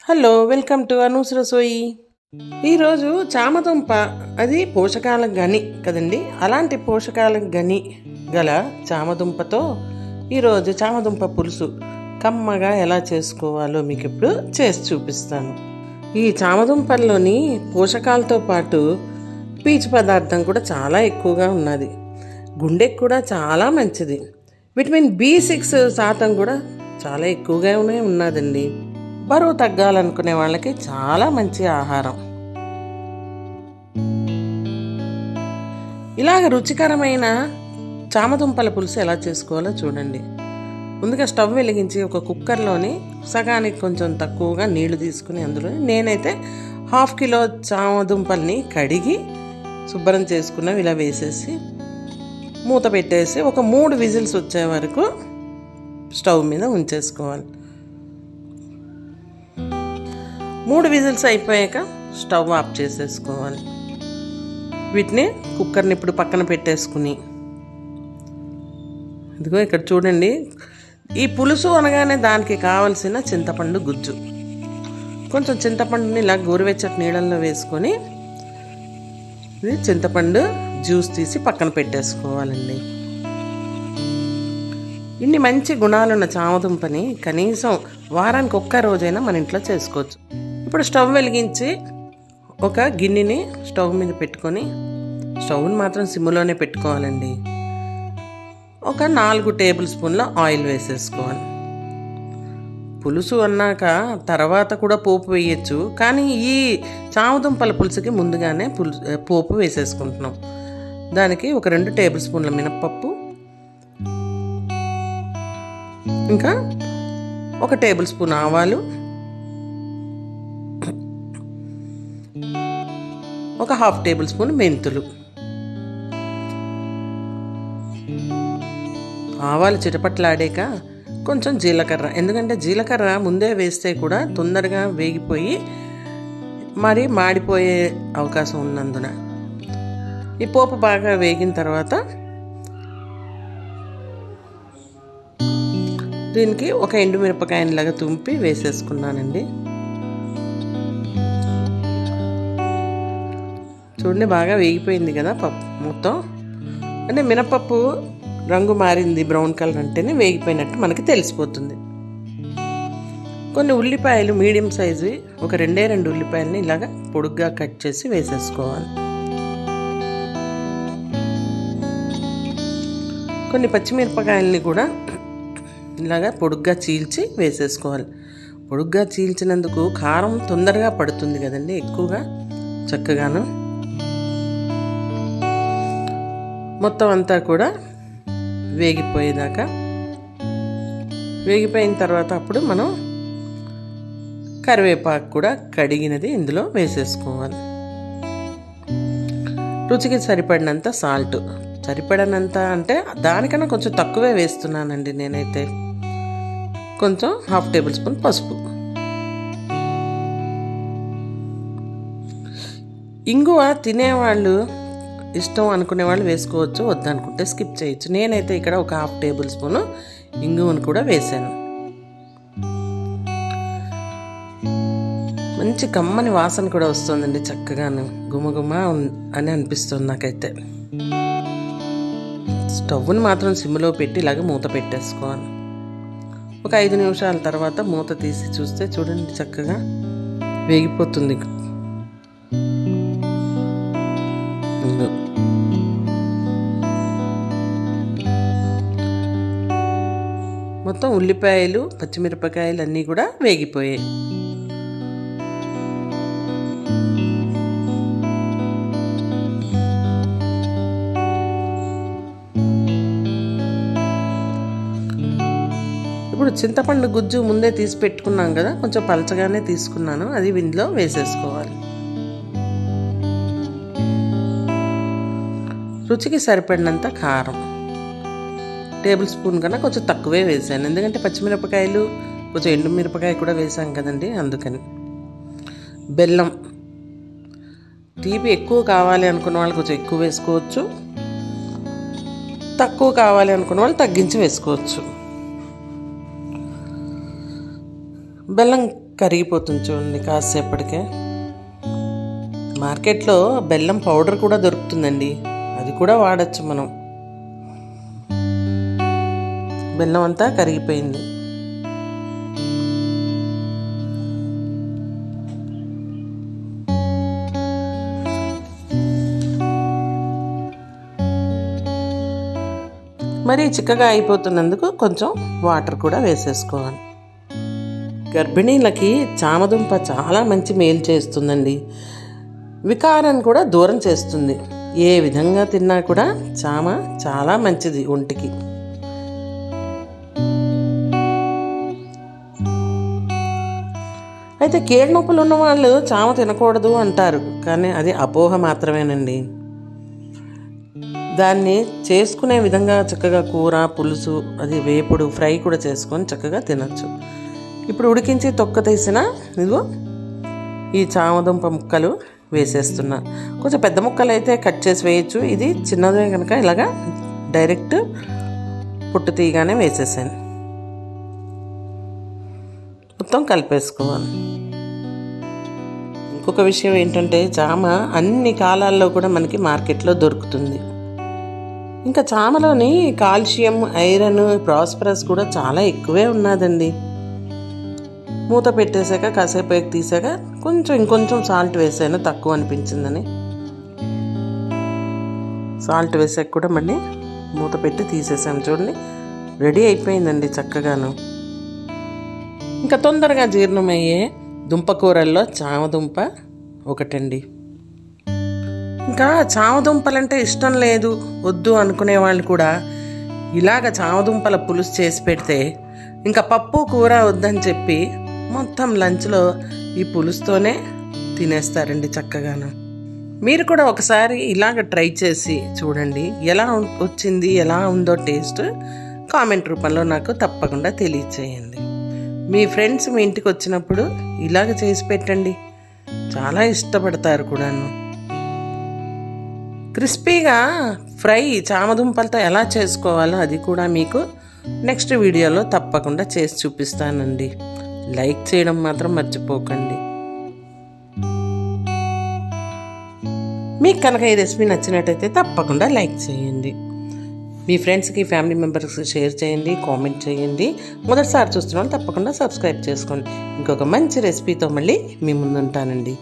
Hello, welcome to Anu's రసోయి. ఈరోజు చామదుంప అది పోషకాలకు గని కదండి. అలాంటి పోషకాలకు గని గల చామదుంపతో ఈరోజు చామదుంప పులుసు కమ్మగా ఎలా చేసుకోవాలో మీకు ఇప్పుడు చేసి చూపిస్తాను. ఈ చామదుంపల్లోని పోషకాలతో పాటు పీచు పదార్థం కూడా చాలా ఎక్కువగా ఉన్నది. గుండెకి కూడా చాలా మంచిది. విటమిన్ B6 కూడా చాలా ఎక్కువగానే ఉన్నదండి. బరువు తగ్గాలనుకునే వాళ్ళకి చాలా మంచి ఆహారం. ఇలాగ రుచికరమైన చామదుంపల పులుసు ఎలా చేసుకోవాలో చూడండి. ముందుగా స్టవ్ వెలిగించి ఒక కుక్కర్లోని సగానికి కొంచెం తక్కువగా నీళ్లు తీసుకుని అందులో నేనైతే 1/2 కిలో చామదుంపల్ని కడిగి శుభ్రం చేసుకున్నవి ఇలా వేసేసి మూత పెట్టేసి ఒక 3 విజిల్స్ వచ్చే వరకు స్టవ్ మీద ఉంచేసుకోవాలి. 3 విజిల్స్ అయిపోయాక స్టవ్ ఆఫ్ చేసేసుకోవాలి. వీటిని కుక్కర్ని ఇప్పుడు పక్కన పెట్టేసుకుని, ఇదిగో ఇక్కడ చూడండి, ఈ పులుసు అనగానే దానికి కావలసిన చింతపండు గుజ్జు. కొంచెం చింతపండుని ఇలా గోరువెచ్చటి నీళ్ళల్లో వేసుకొని ఇది చింతపండు జ్యూస్ తీసి పక్కన పెట్టేసుకోవాలండి. ఇన్ని మంచి గుణాలున్న చామదుంపని కనీసం వారానికి ఒక్క రోజైనా మన ఇంట్లో చేసుకోవచ్చు. ఇప్పుడు స్టవ్ వెలిగించి ఒక గిన్నెని స్టవ్ మీద పెట్టుకొని, స్టవ్ని మాత్రం సిమ్లోనే పెట్టుకోవాలండి. ఒక 4 టేబుల్ స్పూన్ల ఆయిల్ వేసేసుకోవాలి. పులుసు అన్నాక తర్వాత కూడా పోపు వేయచ్చు, కానీ ఈ చామదుంపల పులుసుకి ముందుగానే పోపు వేసేసుకుంటున్నాం. దానికి ఒక 2 టేబుల్ స్పూన్ల మినప్పప్పు, ఇంకా 1 టేబుల్ స్పూన్ ఆవాలు, ఒక 1/2 టేబుల్ స్పూన్ మెంతులు. ఆవాలు చిటపట్లాడాక కొంచెం జీలకర్ర, ఎందుకంటే జీలకర్ర ముందే వేస్తే కూడా తొందరగా వేగిపోయి మరి మాడిపోయే అవకాశం ఉన్నందున ఈ పోపు బాగా వేగిన తర్వాత దీనికి ఒక ఎండుమిరపకాయలాగా తుంపి వేసేసుకున్నానండి. చూడండి, బాగా వేగిపోయింది కదా పప్పు మొత్తం. అంటే మినపప్పు రంగు మారింది, బ్రౌన్ కలర్ అంటేనే వేగిపోయినట్టు మనకి తెలిసిపోతుంది. కొన్ని ఉల్లిపాయలు మీడియం సైజు, ఒక 2 ఉల్లిపాయలని ఇలాగ పొడుగ్గా కట్ చేసి వేసేసుకోవాలి. కొన్ని పచ్చిమిరపకాయలని కూడా ఇలాగ పొడుగ్గా చీల్చి వేసేసుకోవాలి. పొడుగ్గా చీల్చినందుకు కారం తొందరగా పడుతుంది కదండి, ఎక్కువగా చక్కగాను. మొత్తం అంతా కూడా వేగిపోయేదాకా వేగిపోయిన తర్వాత అప్పుడు మనం కరివేపాకు కూడా కడిగినది ఇందులో వేసేసుకోవాలి. రుచికి సరిపడినంత సాల్ట్, సరిపడినంత అంటే దానికన్నా కొంచెం తక్కువే వేస్తున్నానండి నేనైతే. కొంచెం 1/2 టేబుల్ స్పూన్ పసుపు, ఇంగువ తినేవాళ్ళు ఇష్టం అనుకునే వాళ్ళు వేసుకోవచ్చు, వద్దనుకుంటే స్కిప్ చేయొచ్చు. నేనైతే ఇక్కడ ఒక 1/2 టేబుల్ స్పూన్ ఇంగువను కూడా వేసాను. మంచి కమ్మని వాసన కూడా వస్తుందండి, చక్కగాను గుమగుమ అని అనిపిస్తుంది నాకైతే. స్టవ్ని మాత్రం సిమ్లో పెట్టి ఇలాగ మూత పెట్టేసుకోవాలి. ఒక 5 నిమిషాల తర్వాత మూత తీసి చూస్తే చూడండి, చక్కగా వేగిపోతుంది. మొత్తం ఉల్లిపాయలు పచ్చిమిరపకాయలు అన్నీ కూడా వేగిపోయాయి. ఇప్పుడు చింతపండు గుజ్జు ముందే తీసి పెట్టుకున్నాం కదా, కొంచెం పలచగానే తీసుకున్నాను, అది ఇందులో వేసేసుకోవాలి. రుచికి సరిపడినంత కారం, టేబుల్ స్పూన్ కన్నా కొంచెం తక్కువే వేసాను, ఎందుకంటే పచ్చిమిరపకాయలు కొంచెం ఎండుమిరపకాయ కూడా వేసాం కదండి, అందుకని. బెల్లం, తీపి ఎక్కువ కావాలి అనుకున్న వాళ్ళు కొంచెం ఎక్కువ వేసుకోవచ్చు, తక్కువ కావాలి అనుకున్న వాళ్ళు తగ్గించి వేసుకోవచ్చు. బెల్లం కరిగిపోతుంది చూడండి కాసేపటికే. మార్కెట్లో బెల్లం పౌడర్ కూడా దొరుకుతుందండి, అది కూడా వాడచ్చు మనం. బెల్లం అంతా కరిగిపోయింది. మరి చిక్కగా అయిపోతున్నందుకు కొంచెం వాటర్ కూడా వేసేసుకోవాలి. గర్భిణీలకి చామదుంప చాలా మంచి మేలు చేస్తుందండి. వికారాన్ని కూడా దూరం చేస్తుంది. ఏ విధంగా తిన్నా కూడా చామ చాలా మంచిది ఒంటికి. అయితే కీళ్ళ నొప్పులు ఉన్న వాళ్ళు చామ తినకూడదు అంటారు, కానీ అది అపోహ మాత్రమేనండి. దాన్ని చేసుకునే విధంగా చక్కగా కూర, పులుసు, అది వేపుడు, ఫ్రై కూడా చేసుకొని చక్కగా తినచ్చు. ఇప్పుడు ఉడికించి తొక్క తీసిన ఇదిగో ఈ చామదుంప ముక్కలు వేసేస్తున్నా. కొంచెం పెద్ద ముక్కలు అయితే కట్ చేసి వేయచ్చు, ఇది చిన్నదే కనుక ఇలాగా డైరెక్ట్ పుట్టు తీయగానే వేసేసాను. మొత్తం కలిపేసుకోవాలి. ఇంకొక విషయం ఏంటంటే చామ అన్ని కాలాల్లో కూడా మనకి మార్కెట్లో దొరుకుతుంది. ఇంకా చామలోని కాల్షియం, ఐరన్, ప్రాస్పరస్ కూడా చాలా ఎక్కువే ఉన్నదండి. మూత పెట్టేశాక కాసేపు తీసాక ఇంకొంచెం సాల్ట్ వేసాను, తక్కువ అనిపించిందని. సాల్ట్ వేసాక కూడా మళ్ళీ మూత పెట్టి తీసేసాను. చూడండి రెడీ అయిపోయిందండి చక్కగాను. ఇంకా తొందరగా జీర్ణమయ్యే దుంపకూరల్లో చామదుంప ఒకటండి. ఇంకా చామదుంపలంటే ఇష్టం లేదు, వద్దు అనుకునే వాళ్ళు కూడా ఇలాగ చామదుంపల పులుసు చేసి పెడితే ఇంకా పప్పు కూర వద్దని చెప్పి మొత్తం లంచ్లో ఈ పులుసుతోనే తినేస్తారండి చక్కగాను. మీరు కూడా ఒకసారి ఇలాగ ట్రై చేసి చూడండి, ఎలా వచ్చింది, ఎలా ఉందో టేస్ట్ కామెంట్ రూపంలో నాకు తప్పకుండా తెలియచేయండి. మీ ఫ్రెండ్స్ మీ ఇంటికి వచ్చినప్పుడు ఇలాగ చేసి పెట్టండి, చాలా ఇష్టపడతారు కూడాను. క్రిస్పీగా ఫ్రై చామదుంపలతో ఎలా చేసుకోవాలో అది కూడా మీకు నెక్స్ట్ వీడియోలో తప్పకుండా చేసి చూపిస్తానండి. లైక్ చేయడం మాత్రం మర్చిపోకండి. మీకు కనుక ఈ రెసిపీ నచ్చినట్టయితే తప్పకుండా లైక్ చేయండి. మీ ఫ్రెండ్స్కి, ఫ్యామిలీ మెంబర్స్కి షేర్ చేయండి, కామెంట్ చేయండి. మొదటిసారి చూస్తున్నాను తప్పకుండా సబ్స్క్రైబ్ చేసుకోండి. ఇంకొక మంచి రెసిపీతో మళ్ళీ మీ ముందు ఉంటానండి.